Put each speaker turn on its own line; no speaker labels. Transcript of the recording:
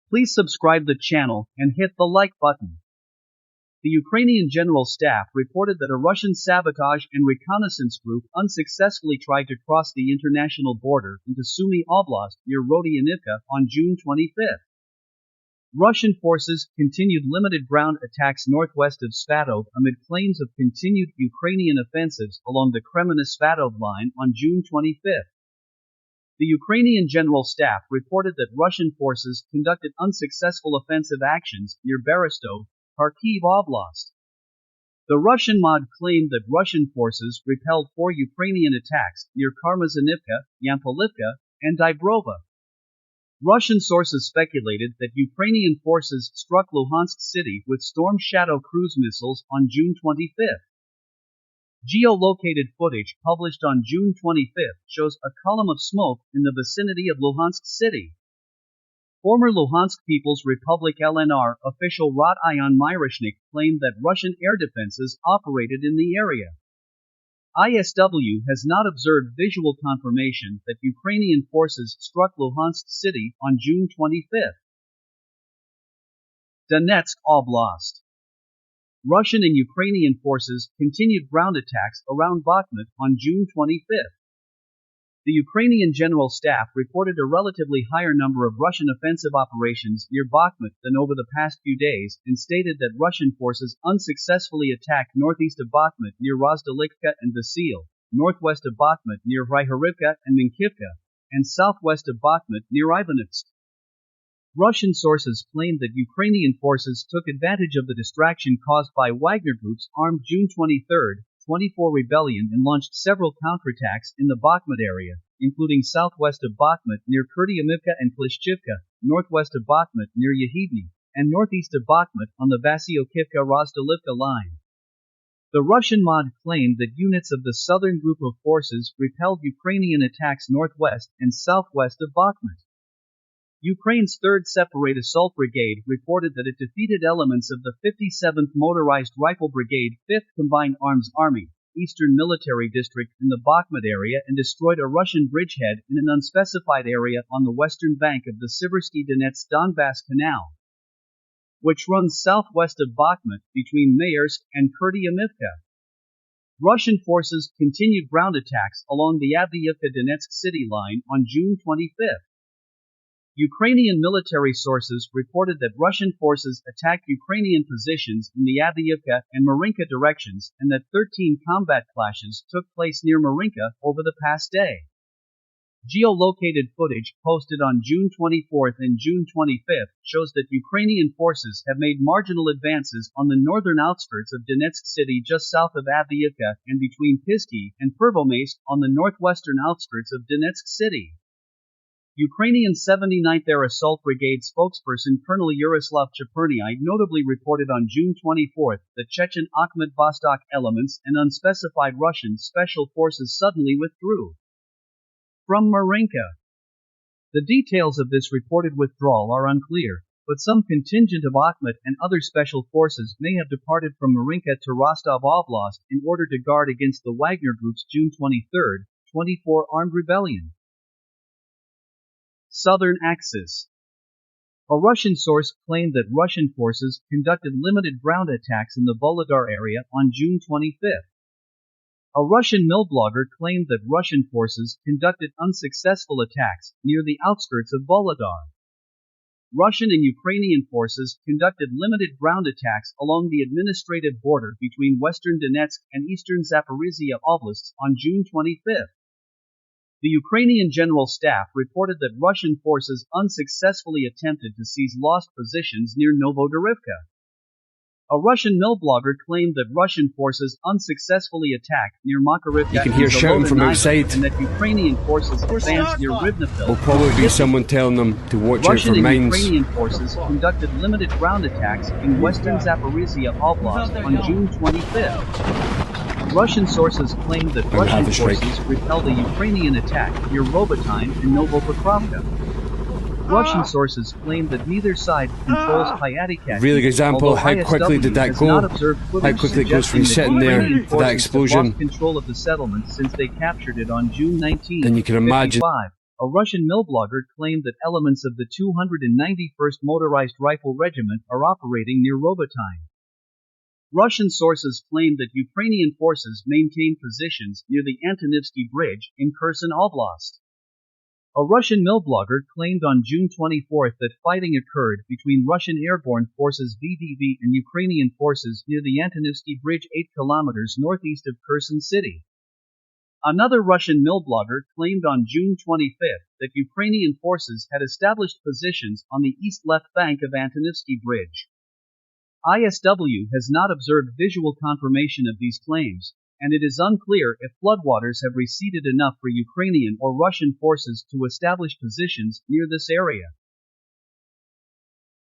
Please subscribe the channel and hit the like button. The Ukrainian General Staff reported that a Russian sabotage and reconnaissance group unsuccessfully tried to cross the international border into Sumy Oblast near Rodionivka on June 25. Russian forces continued limited ground attacks northwest of Svatove amid claims of continued Ukrainian offensives along the Kreminna-Svatove line on June 25. The Ukrainian General Staff reported that Russian forces conducted unsuccessful offensive actions near Berestove, Kharkiv Oblast. The Russian MOD claimed that Russian forces repelled 4 Ukrainian attacks near Karmazynivka, Yampolivka, and Dibrova. Russian sources speculated that Ukrainian forces struck Luhansk City with Storm Shadow cruise missiles on June 25. Geolocated footage published on June 25 shows a column of smoke in the vicinity of Luhansk City. Former Luhansk People's Republic LNR official Rodion Miroshnik claimed that Russian air defenses operated in the area. ISW has not observed visual confirmation that Ukrainian forces struck Luhansk City on June 25. Donetsk Oblast. Russian and Ukrainian forces continued ground attacks around Bakhmut on June 25. The Ukrainian General Staff reported a relatively higher number of Russian offensive operations near Bakhmut than over the past few days and stated that Russian forces unsuccessfully attacked northeast of Bakhmut near Rodionivka and Vasil, northwest of Bakhmut near Rodionivka and Minkivka, and southwest of Bakhmut near Ivanivsk. Russian sources claimed that Ukrainian forces took advantage of the distraction caused by Wagner Group's armed June 23, 24 rebellion and launched several counterattacks in the Bakhmut area, including southwest of Bakhmut near Rodionivka and Klishchivka, northwest of Bakhmut near Heppening, and northeast of Bakhmut on the Vasyokivka-Rodionivka line. The Russian MOD claimed that units of the southern group of forces repelled Ukrainian attacks northwest and southwest of Bakhmut. Ukraine's 3rd Separate Assault Brigade reported that it defeated elements of the 57th Motorized Rifle Brigade, 5th Combined Arms Army, Eastern Military District in the Bakhmut area and destroyed a Russian bridgehead in an unspecified area on the western bank of the Siversky-Donetsk-Donbass Canal, which runs southwest of Bakhmut between Maersk and Rodionivka. Russian forces continued ground attacks along the Avdiivka-Donetsk city line on June 25. Ukrainian military sources reported that Russian forces attacked Ukrainian positions in the Avdiivka and Marinka directions and that 13 combat clashes took place near Marinka over the past day. Geolocated footage posted on June 24 and June 25 shows that Ukrainian forces have made marginal advances on the northern outskirts of Donetsk city just south of Avdiivka and between Pisky and Pervomaisk on the northwestern outskirts of Donetsk city. Ukrainian 79th Air Assault Brigade spokesperson Colonel Yaroslav Cheperny notably reported on June 24 that Chechen Akhmat Vostok elements and unspecified Russian special forces suddenly withdrew from Marinka. The details of this reported withdrawal are unclear, but some contingent of Akhmat and other special forces may have departed from Marinka to Rostov Oblast in order to guard against the Wagner Group's June 23, 24 armed rebellion. Southern Axis. A Russian source claimed that Russian forces conducted limited ground attacks in the Volodar area on June 25. A Russian mill blogger claimed that Russian forces conducted unsuccessful attacks near the outskirts of Volodar. Russian and Ukrainian forces conducted limited ground attacks along the administrative border between western Donetsk and eastern Zaporizhia oblasts on June 25. The Ukrainian General Staff reported that Russian forces unsuccessfully attempted to seize lost positions near Novodorivka. A Russian mill blogger claimed that Russian forces unsuccessfully attacked near Makarivka.
You can hear shouting from outside.
And that Ukrainian forces advanced near Rivnefil.
Will probably be someone telling them to watch out for mines.
Russian and Ukrainian forces conducted limited ground attacks in western Zaporizhia Oblast on June 25. Russian sources claimed that Russian forces repelled a Ukrainian attack near Robotyne and Novopokrovka. Russian sources claim that neither side controls Pyatikak.
Really good example, how quickly did that go? How quickly it goes from sitting there to that explosion.
Control of the settlement since they captured it on June 19.
Then you can imagine
A Russian millblogger claimed that elements of the 291st Motorized Rifle Regiment are operating near Robotyne. Russian sources claimed that Ukrainian forces maintain positions near the Antonivsky Bridge in Kherson Oblast. A Russian millblogger claimed on June 24 that fighting occurred between Russian airborne forces VDV and Ukrainian forces near the Antonivsky Bridge 8 kilometers northeast of Kherson City. Another Russian millblogger claimed on June 25 that Ukrainian forces had established positions on the east-left bank of Antonivsky Bridge. ISW has not observed visual confirmation of these claims, and it is unclear if floodwaters have receded enough for Ukrainian or Russian forces to establish positions near this area.